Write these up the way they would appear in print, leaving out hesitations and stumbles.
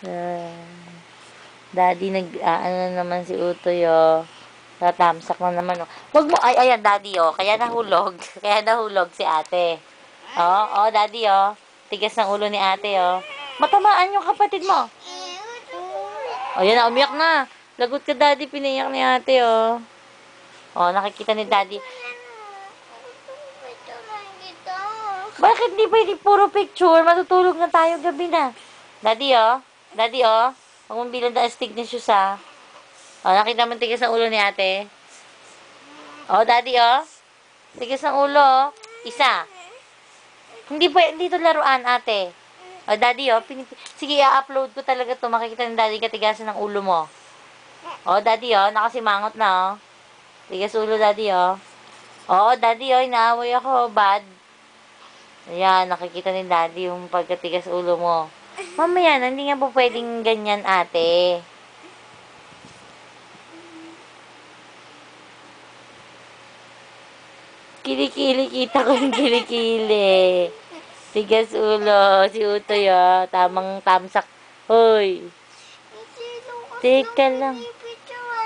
Ah, Daddy, ano naman si Utoy, oh. Tatamsak na naman, oh. Wag mo, ayan, Daddy, oh. Kaya nahulog. Kaya nahulog si ate. Oh, Daddy, oh. Tigas ng ulo ni ate, oh. Matamaan yung kapatid mo. Oh, yan na, umiyak na. Lagot ka, Daddy, piniyak ni ate, oh. Oh, nakikita ni Daddy. Bakit di pwede puro picture? Matutulog na tayo gabi na. Daddy, oh. Daddy, oh. Huwag mong bilang na astig na shoes, ah. Oh, nakita mo tigas ng ulo ni ate? Oh, Daddy, oh. Tigas ng ulo, oh. Isa. Hindi dito laruan, ate. Oh, Daddy, oh. Sige, i-upload ko talaga to. Makikita ni Daddy katigasan ng ulo mo. Oh, Daddy, oh. Nakasimangot na, oh. Tigas ulo, Daddy, oh. Oo, Daddy, oh. Inaaway ako. Bad. Ayan, nakikita ni Daddy yung pagkatigas ulo mo. Mamaya na, hindi nga po pwedeng ganyan, ate. Kilikili, kita ko yung kilikili. Tigas ulo, si Utoy, oh. Tamang tamsak. Hoy. Teka lang.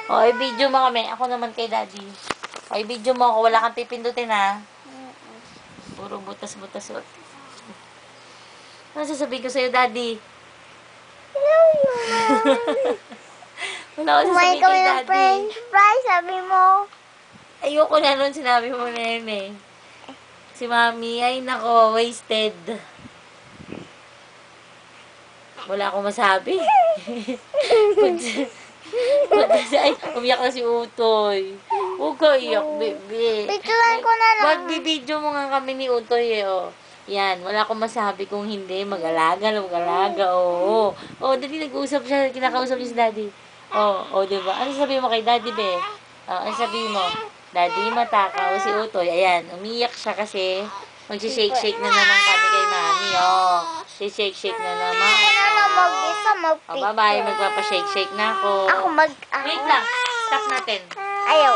O, i-video mo kami. Ako naman kay Daddy. O, i-video mo ako. Wala kang pipindutin, ha? Puro butas-butas. Ano sasabihin ko sa'yo, Daddy? Wala ko sasabihin kay Daddy. French fries, sabi mo. Ayoko na nun sinabi mo na yun, eh. Si Mami, ay nako, wasted. Wala akong masabi. Ay, umiyak na si Utoy. Huwag ka iyak, baby. Picturean ko na lang. Magbibideo mo nga kami ni Utoy, eh, oh. Yan, wala akong masabi kung hindi. Mag-alaga, oo. Oh, Daddy, nag-uusap siya, kinakausap niya si Daddy. Oh, diba? Ano sabi mo kay Daddy, be? Ano sabi mo? Daddy, matakaw si Utoy. Ayan, umiyak siya kasi mag-shake-shake na naman kami kay Mami, oh. Shake-shake na naman. Ako na lang mag-isa, Oh, bye-bye. Magpapa-shake-shake na ako. Ako Wait lang. Stop natin. Ayaw.